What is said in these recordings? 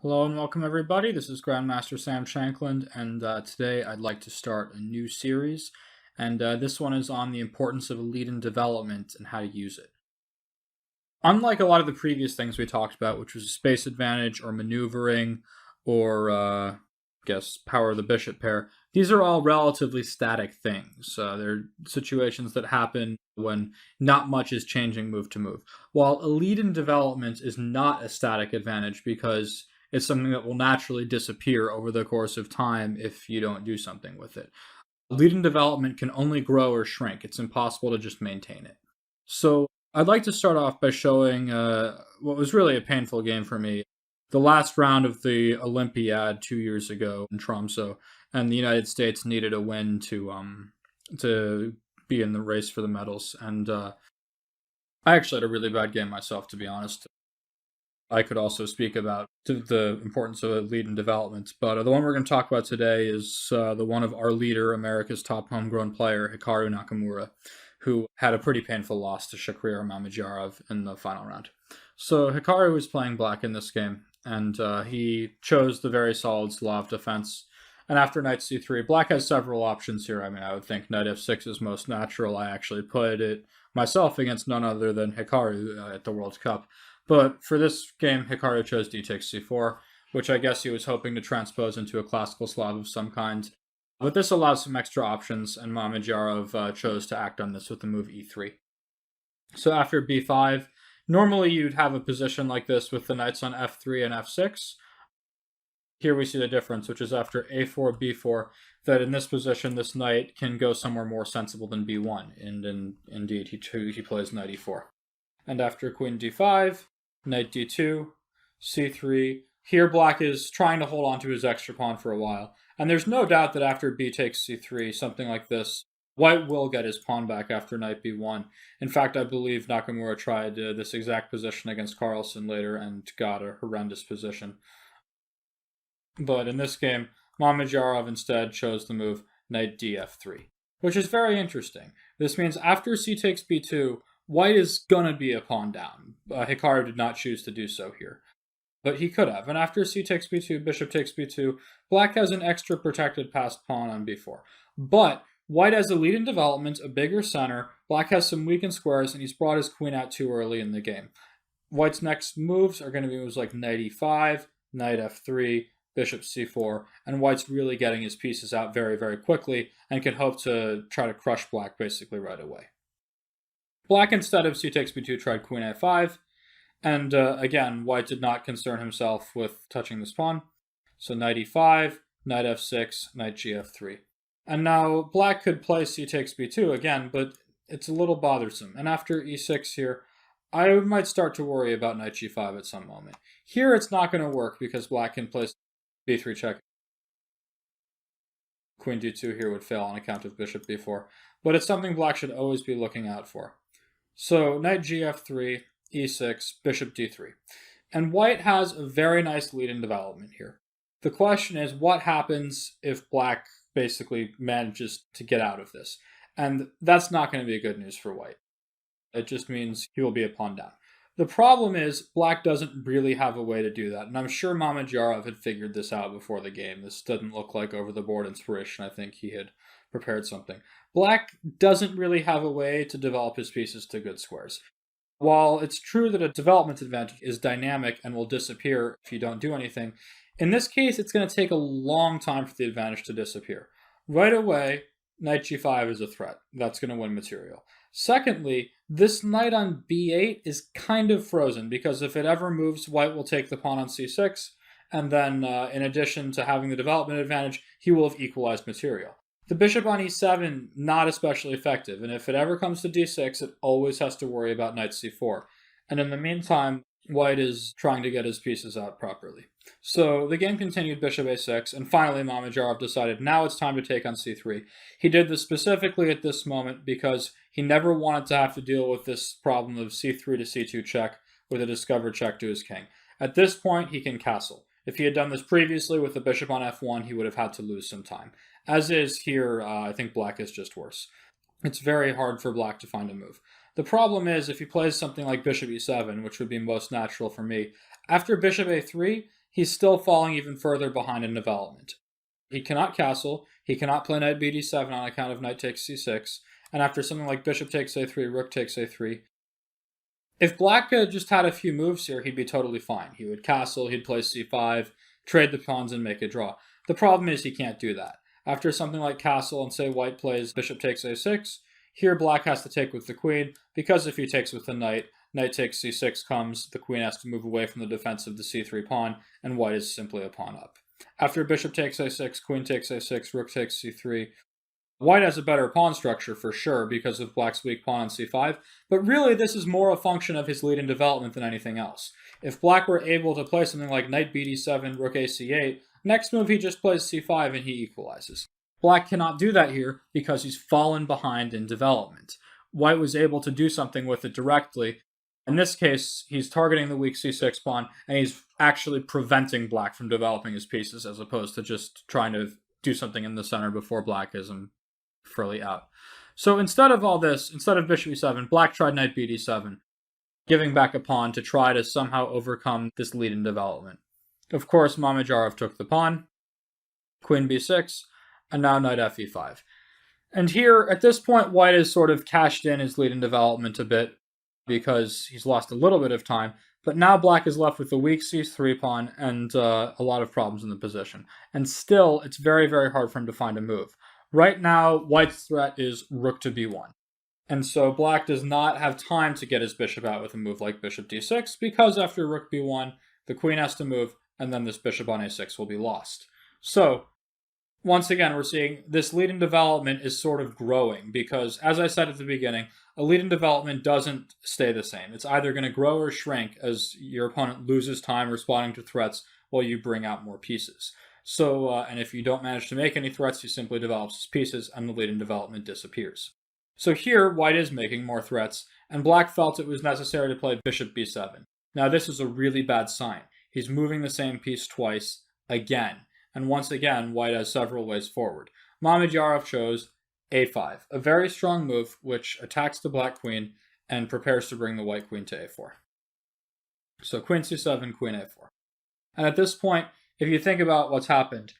Hello and welcome everybody. This is Grandmaster Sam Shankland, and today I'd like to start a new series. And this one is on the importance of lead in development and how to use it. Unlike a lot of the previous things we talked about, which was space advantage or maneuvering or, power of the bishop pair, these are all relatively static things. They're situations that happen when not much is changing move to move. While a lead in development is not a static advantage because it's something that will naturally disappear over the course of time if you don't do something with it. Lead in development can only grow or shrink. It's impossible to just maintain it. So I'd like to start off by showing what was really a painful game for me. The last round of the Olympiad 2 years ago in Tromsø, and the United States needed a win to be in the race for the medals. And I actually had a really bad game myself, to be honest. I could also speak about the importance of lead and development, but the one we're going to talk about today is the one of our leader, America's top homegrown player, Hikaru Nakamura, who had a pretty painful loss to Shakhriyar Mamedyarov in the final round. So Hikaru was playing black in this game, and he chose the very solid Slav defense. And after knight c3, black has several options here. I mean, I would think knight f6 is most natural. I actually played it myself against none other than Hikaru at the World Cup. But for this game, Hikaru chose d takes c4, which I guess he was hoping to transpose into a classical Slav of some kind. But this allows some extra options, and Mamedyarov chose to act on this with the move e3. So after b5, normally you'd have a position like this with the knights on f3 and f6. Here we see the difference, which is after a4, b4, that in this position, this knight can go somewhere more sensible than b1. And indeed, he plays knight e4. And after queen d5, knight d2, c3. Here black is trying to hold on to his extra pawn for a while. And there's no doubt that after b takes c3, something like this, white will get his pawn back after knight b1. In fact, I believe Nakamura tried this exact position against Carlsen later and got a horrendous position. But in this game, Mamedyarov instead chose the move knight df3, which is very interesting. This means after c takes b2, white is gonna be a pawn down. Hikaru did not choose to do so here, but he could have. And after c takes b2, bishop takes b2, black has an extra protected passed pawn on b4. But white has a lead in development, a bigger center. Black has some weakened squares, and he's brought his queen out too early in the game. White's next moves are going to be moves like knight e5, knight f3, bishop c4, and white's really getting his pieces out very, very quickly and can hope to try to crush black basically right away. Black, instead of c takes b2, tried queen a5, and again, white did not concern himself with touching this pawn. So knight e5, knight f6, knight gf3. And now black could play c takes b2 again, but it's a little bothersome. And after e6 here, I might start to worry about knight g5 at some moment. Here it's not going to work because black can play b3 check. Queen d2 here would fail on account of bishop b4, but it's something black should always be looking out for. So knight gf3, e6, bishop d3. And white has a very nice lead in development here. The question is, what happens if black basically manages to get out of this? And that's not going to be good news for white. It just means he will be a pawn down. The problem is black doesn't really have a way to do that, and I'm sure Mamedyarov had figured this out before the game. This doesn't look like over-the-board inspiration. I think he had prepared something. Black doesn't really have a way to develop his pieces to good squares. While it's true that a development advantage is dynamic and will disappear if you don't do anything, in this case, it's going to take a long time for the advantage to disappear. Right away, knight g5 is a threat. That's going to win material. Secondly, this knight on b8 is kind of frozen because if it ever moves, white will take the pawn on c6, and then in addition to having the development advantage, he will have equalized material. The bishop on e7, not especially effective, and if it ever comes to d6, it always has to worry about knight c4. And in the meantime, white is trying to get his pieces out properly. So the game continued bishop a6, and finally Mamedyarov decided now it's time to take on c3. He did this specifically at this moment because he never wanted to have to deal with this problem of c3 to c2 check with a discovered check to his king. At this point, he can castle. If he had done this previously with the bishop on f1, he would have had to lose some time. As is here, I think black is just worse. It's very hard for black to find a move. The problem is if he plays something like bishop e7, which would be most natural for me, after bishop a3, he's still falling even further behind in development. He cannot castle, he cannot play knight bd7 on account of knight takes c6, and after something like bishop takes a3, rook takes a3, if black just had a few moves here, he'd be totally fine. He would castle, he'd play c5, trade the pawns, and make a draw. The problem is he can't do that. After something like castle and say white plays bishop takes a6, here black has to take with the queen, because if he takes with the knight, knight takes c6 comes, the queen has to move away from the defense of the c3 pawn, and white is simply a pawn up. After bishop takes a6, queen takes a6, rook takes c3, white has a better pawn structure for sure because of black's weak pawn on c5, but really this is more a function of his lead in development than anything else. If black were able to play something like knight bd7, rook ac8, next move he just plays c5 and he equalizes. Black cannot do that here because he's fallen behind in development. White was able to do something with it directly. In this case, he's targeting the weak c6 pawn, and he's actually preventing black from developing his pieces as opposed to just trying to do something in the center before black is furly out. So instead of all this, instead of bishop e7, black tried knight bd7, giving back a pawn to try to somehow overcome this lead in development. Of course, Mamedyarov took the pawn, queen b6, and now knight fe5. And here, at this point, white has sort of cashed in his lead in development a bit because he's lost a little bit of time, but now black is left with the weak c3 pawn and a lot of problems in the position. And still, it's very, very hard for him to find a move. Right now, white's threat is rook to b1. And so black does not have time to get his bishop out with a move like bishop d6, because after rook b1, the queen has to move, and then this bishop on a6 will be lost. So, once again, we're seeing this lead in development is sort of growing, because, as I said at the beginning, a lead in development doesn't stay the same. It's either going to grow or shrink as your opponent loses time responding to threats while you bring out more pieces. So, and if you don't manage to make any threats, he simply develops his pieces and the lead in development disappears. So here, white is making more threats, and black felt it was necessary to play bishop b7. Now this is a really bad sign. He's moving the same piece twice, again, and once again, white has several ways forward. Mamedyarov chose a5, a very strong move which attacks the black queen and prepares to bring the white queen to a4. So queen c7, queen a4. And at this point, if you think about what's happened,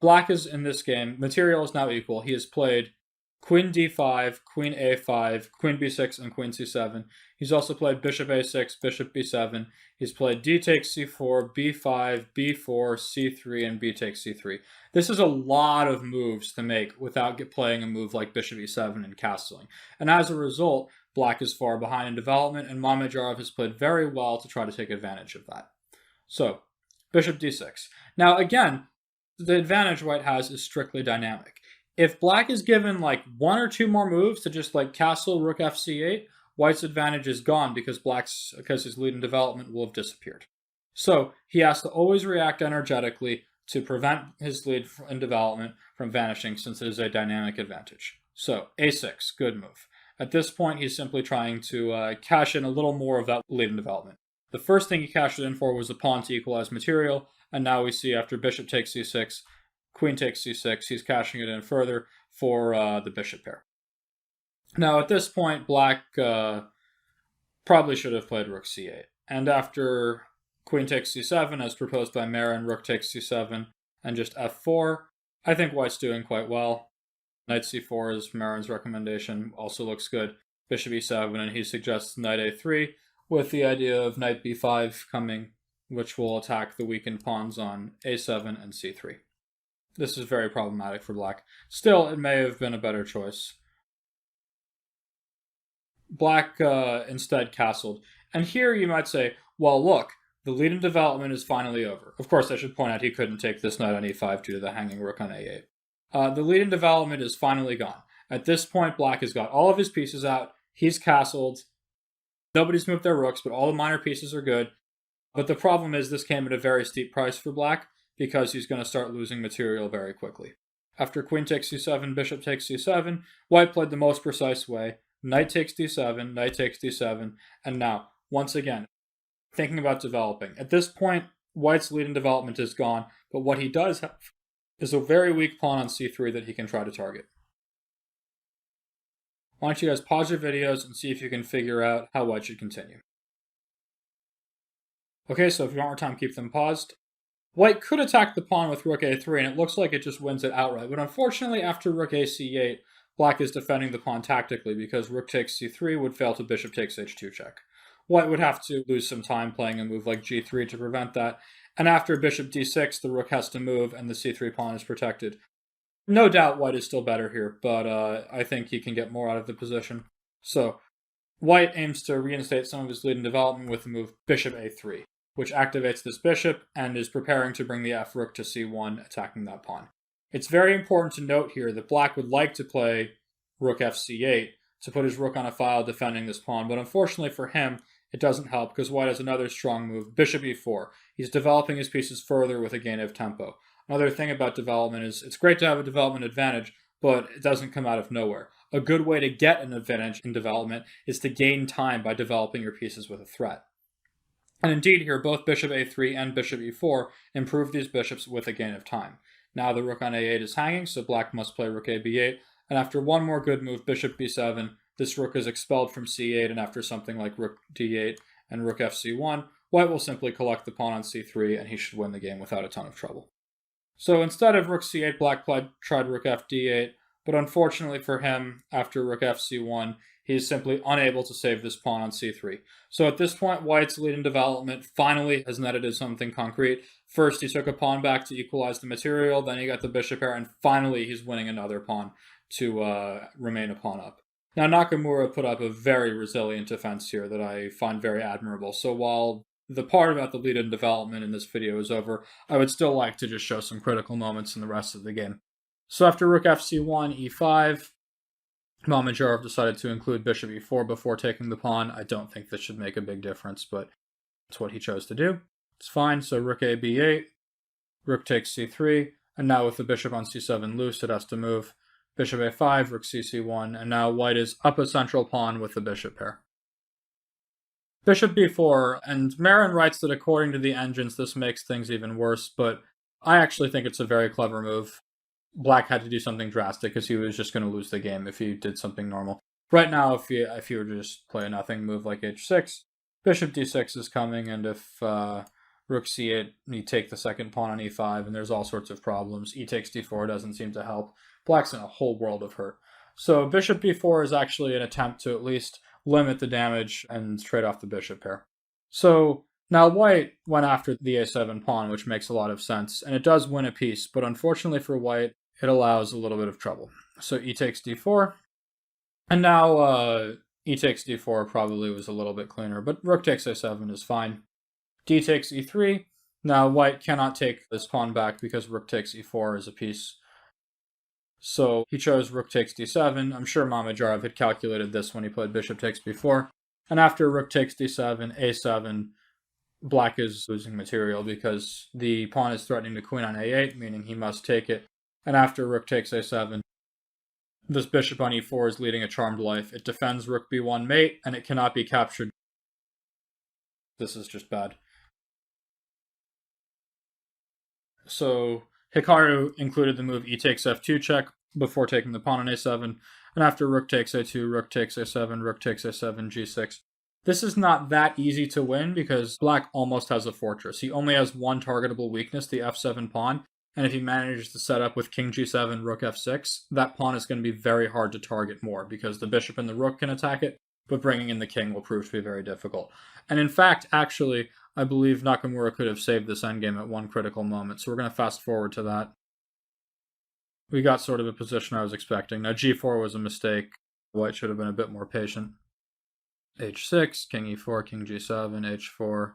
black is in this game, material is now equal. He has played queen d5, queen a5, queen b6, and queen c7. He's also played bishop a6, bishop b7. He's played d takes c4, b5, b4, c3, and b takes c3. This is a lot of moves to make without playing a move like bishop e7 and castling. And as a result, black is far behind in development, and Mamedyarov has played very well to try to take advantage of that. So, bishop d6. Now again, the advantage white has is strictly dynamic. If black is given like one or two more moves to just like castle rook fc8, white's advantage is gone because his lead in development will have disappeared. So he has to always react energetically to prevent his lead in development from vanishing, since it is a dynamic advantage. So a6, good move. At this point, he's simply trying to cash in a little more of that lead in development. The first thing he cashed it in for was a pawn to equalize material, and now we see after bishop takes c6, queen takes c6, he's cashing it in further for the bishop pair. Now at this point, black probably should have played rook c8. And after queen takes c7, as proposed by Marin, rook takes c7, and just f4, I think white's doing quite well. Knight c4 is Marin's recommendation, also looks good. Bishop e7, and he suggests knight a3, with the idea of knight b5 coming, which will attack the weakened pawns on a7 and c3. This is very problematic for black. Still, it may have been a better choice. Black instead castled. And here you might say, well, look, the lead in development is finally over. Of course, I should point out he couldn't take this knight on e5 due to the hanging rook on a8. The lead in development is finally gone. At this point, black has got all of his pieces out. He's castled. Nobody's moved their rooks, but all the minor pieces are good. But the problem is this came at a very steep price for black, because he's going to start losing material very quickly. After queen takes c7, bishop takes c7, white played the most precise way. Knight takes d7, knight takes d7, and now, once again, thinking about developing. At this point, white's lead in development is gone, but what he does have is a very weak pawn on c3 that he can try to target. Why don't you guys pause your videos and see if you can figure out how white should continue. Okay, so if you want more time, keep them paused. White could attack the pawn with rook a3, and it looks like it just wins it outright. But unfortunately, after rook a c8, black is defending the pawn tactically because rook takes c3 would fail to bishop takes h2 check. White would have to lose some time playing a move like g3 to prevent that. And after bishop d6, the rook has to move, and the c3 pawn is protected. No doubt White is still better here, but I think he can get more out of the position. So White aims to reinstate some of his lead in development with the move bishop a3, which activates this bishop and is preparing to bring the f rook to c1, attacking that pawn. It's very important to note here that black would like to play rook fc8 to put his rook on a file defending this pawn, but unfortunately for him, it doesn't help because White has another strong move, bishop e4. He's developing his pieces further with a gain of tempo. Another thing about development is it's great to have a development advantage, but it doesn't come out of nowhere. A good way to get an advantage in development is to gain time by developing your pieces with a threat. And indeed here, both bishop a3 and bishop e4 improve these bishops with a gain of time. Now the rook on a8 is hanging, so black must play rook a b8, and after one more good move, bishop b7, this rook is expelled from c8, and after something like rook d8 and rook fc1, White will simply collect the pawn on c3, and he should win the game without a ton of trouble. So instead of rook c8, black tried rook fd8, but unfortunately for him, after rook fc1, he is simply unable to save this pawn on c3. So at this point, White's lead in development finally has netted something concrete. First, he took a pawn back to equalize the material, then he got the bishop pair, and finally he's winning another pawn to remain a pawn up. Now, Nakamura put up a very resilient defense here that I find very admirable. So while the part about the lead in development in this video is over, I would still like to just show some critical moments in the rest of the game. So after rook fc1, e5, Mamedyarov decided to include bishop e4 before taking the pawn. I don't think this should make a big difference, but it's what he chose to do. It's fine. So rook a b8, rook takes c3, and now with the bishop on c7 loose, it has to move. Bishop a5, rook cc1, and now White is up a central pawn with the bishop pair. Bishop b4, and Marin writes that according to the engines, this makes things even worse, but I actually think it's a very clever move. Black had to do something drastic because he was just going to lose the game if he did something normal. Right now, if you were to just play a nothing move like h6, bishop d6 is coming, and if rook c8, you take the second pawn on e5, and there's all sorts of problems. E takes d4 doesn't seem to help. Black's in a whole world of hurt. So bishop b4 is actually an attempt to at least limit the damage and trade off the bishop pair. So now White went after the a7 pawn, which makes a lot of sense, and it does win a piece, but unfortunately for White, it allows a little bit of trouble. So e takes d4, and now e takes d4 probably was a little bit cleaner, but rook takes a7 is fine. D takes e3. Now White cannot take this pawn back because rook takes e4 is a piece. So he chose rook takes d7. I'm sure Mamedyarov had calculated this when he played bishop takes b4. And after rook takes d7, a7, black is losing material because the pawn is threatening the queen on a8, meaning he must take it. And after rook takes a7, this bishop on e4 is leading a charmed life. It defends rook b1 mate, and it cannot be captured. This is just bad. So Hikaru included the move e takes f2 check before taking the pawn on a7, and after rook takes a2, rook takes a7, rook takes a7, g6. This is not that easy to win because black almost has a fortress. He only has one targetable weakness, the f7 pawn, and if he manages to set up with king g7, rook f6, that pawn is going to be very hard to target more because the bishop and the rook can attack it, but bringing in the king will prove to be very difficult. And in fact, actually, I believe Nakamura could have saved this endgame at one critical moment, so we're going to fast forward to that. We got sort of a position I was expecting. Now g4 was a mistake. White should have been a bit more patient. h6, king e4, king g7, h4.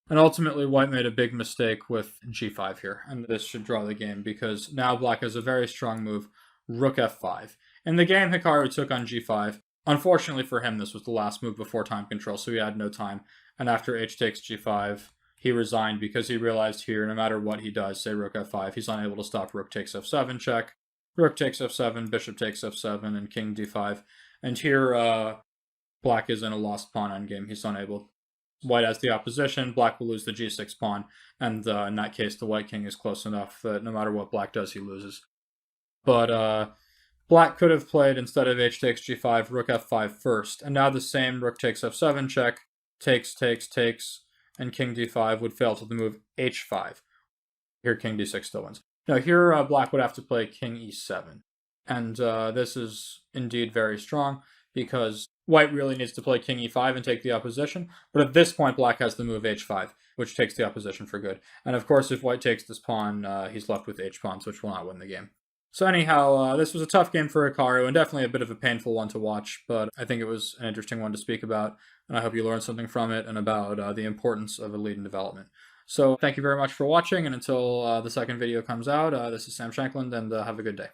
And ultimately, White made a big mistake with g5 here, and this should draw the game because now black has a very strong move, rook f5. In the game, Hikaru took on g5. Unfortunately for him, this was the last move before time control, so he had no time. And after h takes g5, he resigned because he realized here, no matter what he does, say rook f5, he's unable to stop rook takes f7 check, rook takes f7, bishop takes f7, and king d5. And here, black is in a lost pawn endgame. He's unable. White has the opposition, black will lose the g6 pawn, and in that case, the white king is close enough that no matter what black does, he loses. But black could have played, instead of h takes g5, rook f5 first, and now the same rook takes f7 check, takes, and king d5 would fail to the move h5. Here, king d6 still wins. No, here black would have to play king e7. And this is indeed very strong, because white really needs to play king e5 and take the opposition. But at this point, black has the move h5, which takes the opposition for good. And of course, if white takes this pawn, he's left with h-pawns, which will not win the game. So anyhow, this was a tough game for Hikaru, and definitely a bit of a painful one to watch, but I think it was an interesting one to speak about, and I hope you learned something from it and about the importance of elite in development. So thank you very much for watching, and until the second video comes out, this is Sam Shankland, and have a good day.